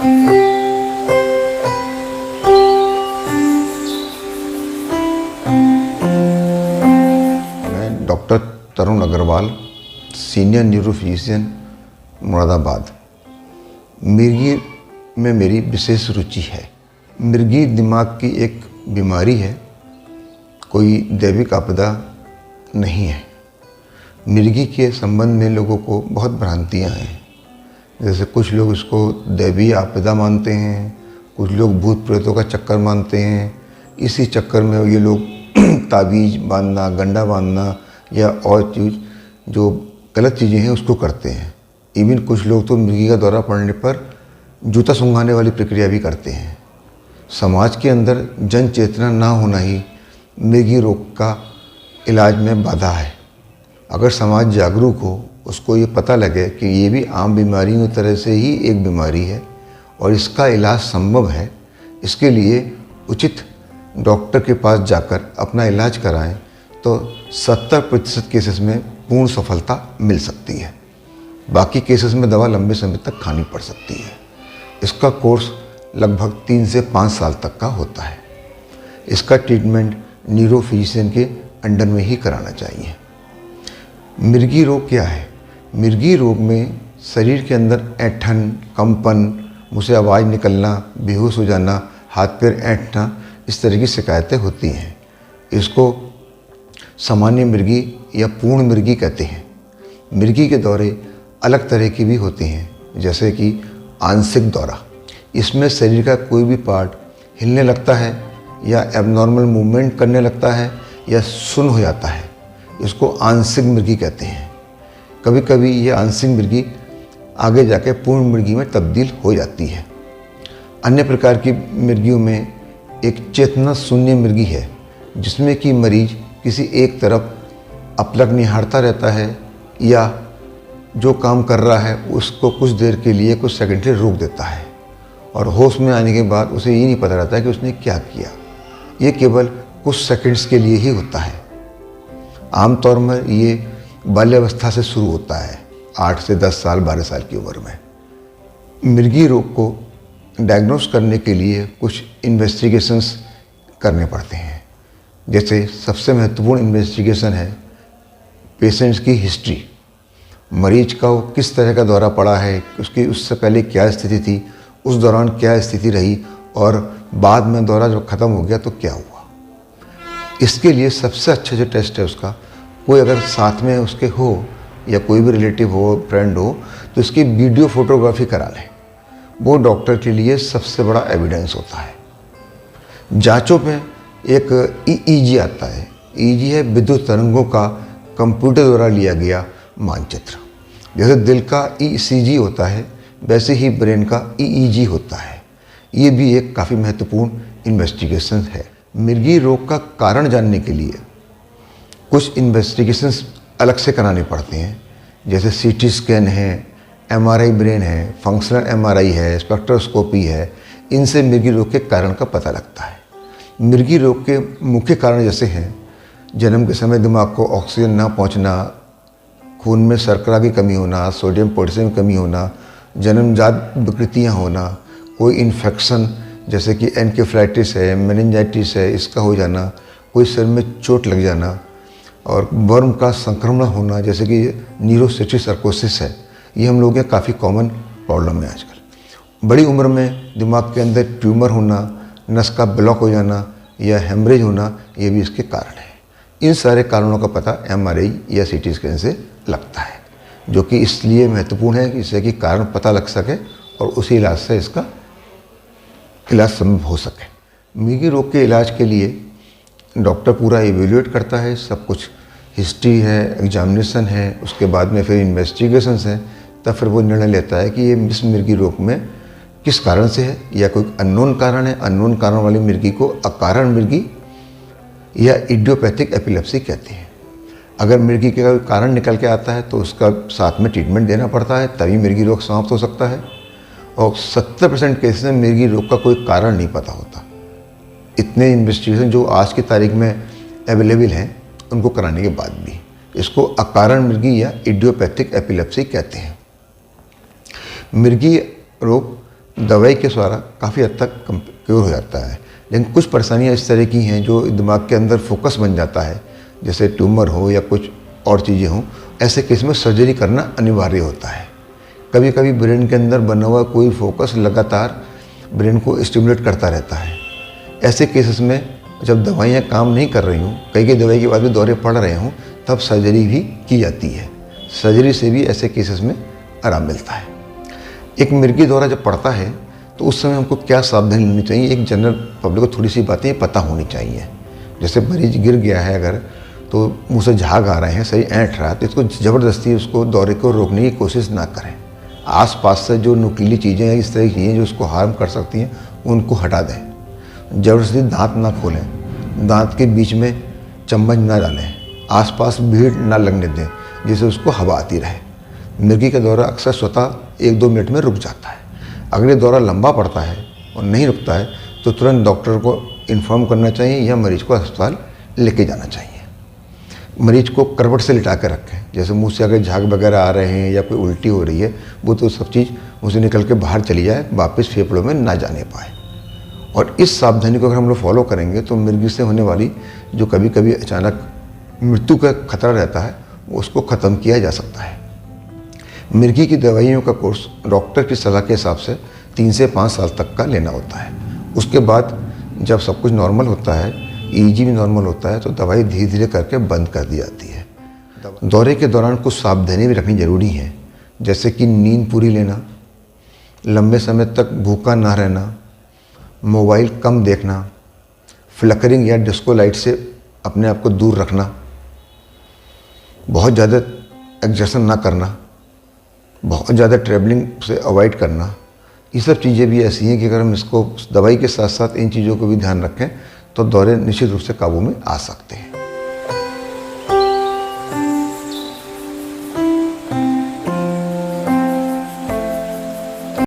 मैं doctor Tarun Agarwal, senior neuro physician, Moradabad. मिर्गी में मेरी विशेष रुचि है। मिर्गी दिमाग की एक बीमारी है, कोई दैविक आपदा नहीं है। मिर्गी के संबंध में लोगों को बहुत भ्रांतियाँ हैं। जैसे कुछ लोग इसको दैवीय आपदा मानते हैं, कुछ लोग भूत प्रेतों का चक्कर मानते हैं। इसी चक्कर में ये लोग ताबीज़ बांधना, गंडा बांधना या और चीज़ जो गलत चीज़ें हैं उसको करते हैं। इवन कुछ लोग तो मिर्गी का दौरा पड़ने पर जूता सूंघाने वाली प्रक्रिया भी करते हैं। समाज के अंदर जन चेतना ना होना ही मिर्गी रोग का इलाज में बाधा है। अगर समाज जागरूक हो, उसको ये पता लगे कि ये भी आम बीमारियों की तरह से ही एक बीमारी है और इसका इलाज संभव है, इसके लिए उचित डॉक्टर के पास जाकर अपना इलाज कराएं तो 70% केसेस में पूर्ण सफलता मिल सकती है। बाकी केसेस में दवा लंबे समय तक खानी पड़ सकती है। इसका कोर्स लगभग 3 से 5 साल तक का होता है। इसका ट्रीटमेंट न्यूरो फिजिशियन के अंडर में ही कराना चाहिए। मिर्गी रोग क्या है? मिर्गी रोग में शरीर के अंदर ऐंठन, कंपन, मुँह से आवाज़ निकलना, बेहोश हो जाना, हाथ पैर ऐंठना, इस तरह की शिकायतें होती हैं। इसको सामान्य मिर्गी या पूर्ण मिर्गी कहते हैं। मिर्गी के दौरे अलग तरह के भी होते हैं, जैसे कि आंशिक दौरा। इसमें शरीर का कोई भी पार्ट हिलने लगता है या एबनॉर्मल मूवमेंट करने लगता है या सुन्न हो जाता है। इसको आंशिक मिर्गी कहते हैं। कभी कभी ये आंशिक मिर्गी आगे जाके पूर्ण मिर्गी में तब्दील हो जाती है। अन्य प्रकार की मिर्गियों में एक चेतना शून्य मिर्गी है, जिसमें कि मरीज किसी एक तरफ अपलक निहारता रहता है या जो काम कर रहा है उसको कुछ देर के लिए, कुछ सेकंड के लिए रोक देता है और होश में आने के बाद उसे ये नहीं पता रहता है कि उसने क्या किया। ये केवल कुछ सेकंड्स के लिए ही होता है। आमतौर में ये बाल्यावस्था से शुरू होता है, 8 से 10 साल, 12 साल की उम्र में। मिर्गी रोग को डायग्नोस करने के लिए कुछ इन्वेस्टिगेशंस करने पड़ते हैं। जैसे सबसे महत्वपूर्ण इन्वेस्टिगेशन है पेशेंट्स की हिस्ट्री। मरीज का वो किस तरह का दौरा पड़ा है, उसकी उससे पहले क्या स्थिति थी, उस दौरान क्या स्थिति रही और बाद में दौरा जब ख़त्म हो गया तो क्या हुआ। इसके लिए सबसे अच्छा जो टेस्ट है उसका, कोई अगर साथ में उसके हो या कोई भी रिलेटिव हो, फ्रेंड हो, तो इसकी वीडियो फोटोग्राफी करा लें। वो डॉक्टर के लिए सबसे बड़ा एविडेंस होता है। जांचों में एक EEG आता है। EEG है विद्युत तरंगों का कंप्यूटर द्वारा लिया गया मानचित्र। जैसे दिल का ECG होता है, वैसे ही ब्रेन का EEG होता है। ये भी एक काफ़ी महत्वपूर्ण इन्वेस्टिगेशन है। मिर्गी रोग का कारण जानने के लिए कुछ इन्वेस्टिगेशंस अलग से कराने पड़ते हैं। जैसे CT स्कैन है, MRI ब्रेन है, फंक्शनल MRI है, स्पेक्ट्रोस्कोपी है। इनसे मिर्गी रोग के कारण का पता लगता है। मिर्गी रोग के मुख्य कारण जैसे हैं जन्म के समय दिमाग को ऑक्सीजन ना पहुंचना, खून में शर्करा की कमी होना, सोडियम पोटेशियम की कमी होना, जन्मजात विकृतियाँ होना, कोई इन्फेक्शन जैसे कि एनकेफ्लाइटिस है, मेनिंजाइटिस है, इसका हो जाना, कोई सिर में चोट लग जाना और वर्म का संक्रमण होना जैसे कि न्यूरोसिटिक सर्कोसिस है। ये हम लोगों के काफ़ी कॉमन प्रॉब्लम है आजकल। बड़ी उम्र में दिमाग के अंदर ट्यूमर होना, नस का ब्लॉक हो जाना या हेमरेज होना, ये भी इसके कारण है। इन सारे कारणों का पता MRI या CT स्कैन से लगता है, जो कि इसलिए महत्वपूर्ण है कि इससे कि कारण पता लग सके और उसी इलाज से इसका इलाज संभव हो सके। मिर्गी रोग के इलाज के लिए डॉक्टर पूरा इवेल्युएट करता है, सब कुछ हिस्ट्री है, एग्जामिनेशन है, उसके बाद में फिर इन्वेस्टिगेशंस हैं, तब फिर वो निर्णय लेता है कि ये इस मिर्गी रोग में किस कारण से है या कोई अननोन कारण है। अननोन कारण वाली मिर्गी को अकारण मिर्गी या इडियोपैथिक एपिलेप्सी कहते हैं। अगर मिर्गी का कोई कारण निकल के आता है तो उसका साथ में ट्रीटमेंट देना पड़ता है, तभी मिर्गी रोग समाप्त हो सकता है। और 70% केसेस में मिर्गी रोग का कोई कारण नहीं पता होता। इतने इन्वेस्टिगेशन जो आज की तारीख में अवेलेबल हैं, उनको कराने के बाद भी इसको अकारण मिर्गी या इडियोपैथिक एपिलेप्सी कहते हैं। मिर्गी रोग दवाई के द्वारा काफ़ी हद तक क्योर हो जाता है। लेकिन कुछ परेशानियाँ इस तरह की हैं जो दिमाग के अंदर फोकस बन जाता है, जैसे ट्यूमर हो या कुछ और चीज़ें हों, ऐसे केस में सर्जरी करना अनिवार्य होता है। कभी कभी ब्रेन के अंदर बना हुआ कोई फोकस लगातार ब्रेन को स्टिमुलेट करता रहता है। ऐसे केसेस में जब दवाइयाँ काम नहीं कर रही हों, कई दवाई के बाद भी दौरे पड़ रहे हों, तब सर्जरी भी की जाती है। सर्जरी से भी ऐसे केसेस में आराम मिलता है। एक मिर्गी दौरा जब पड़ता है तो उस समय हमको क्या सावधानी लेनी चाहिए, एक जनरल पब्लिक को थोड़ी सी बातें पता होनी चाहिए। जैसे मरीज गिर गया है अगर, तो मुंह से झाग आ रहे हैं, सही ऐंठ रहा है, तो इसको ज़बरदस्ती उसको दौरे को रोकने की कोशिश ना करें। आसपास से जो नुकीली चीज़ें हैं, इस तरह की चीज़ें जो उसको हार्म कर सकती हैं, उनको हटा दें। ज़बरदस्ती दांत ना खोलें, दांत के बीच में चम्मच ना डालें, आसपास भीड़ ना लगने दें जिससे उसको हवा आती रहे। मिर्गी का दौरा अक्सर स्वतः 1-2 मिनट में रुक जाता है। अगर ये दौरा लंबा पड़ता है और नहीं रुकता है तो तुरंत डॉक्टर को इन्फॉर्म करना चाहिए या मरीज को अस्पताल लेके जाना चाहिए। मरीज को करवट से लिटा कर रखें, जैसे मुंह से अगर झाग वगैरह आ रहे हैं या कोई उल्टी हो रही है, वो तो सब चीज़ मुँह से निकल के बाहर चली जाए, वापस फेफड़ों में ना जाने पाए। और इस सावधानी को अगर हम लोग फॉलो करेंगे तो मिर्गी से होने वाली जो कभी कभी अचानक मृत्यु का खतरा रहता है, उसको ख़त्म किया जा सकता है। मिर्गी की दवाइयों का कोर्स डॉक्टर की सलाह के हिसाब से 3 से 5 साल तक का लेना होता है। उसके बाद जब सब कुछ नॉर्मल होता है, ईजी भी नॉर्मल होता है, तो दवाई धीरे धीरे करके बंद कर दी जाती है। दौरे के दौरान कुछ सावधानी भी रखनी ज़रूरी है, जैसे कि नींद पूरी लेना, लंबे समय तक भूखा ना रहना, मोबाइल कम देखना, फ्लकरिंग या डिस्को लाइट से अपने आप को दूर रखना, बहुत ज़्यादा एग्जर्शन ना करना, बहुत ज़्यादा ट्रैवलिंग से अवॉइड करना। ये सब चीज़ें भी ऐसी हैं कि अगर हम इसको दवाई के साथ साथ इन चीज़ों को भी ध्यान रखें तो दौरे निश्चित रूप से काबू में आ सकते हैं।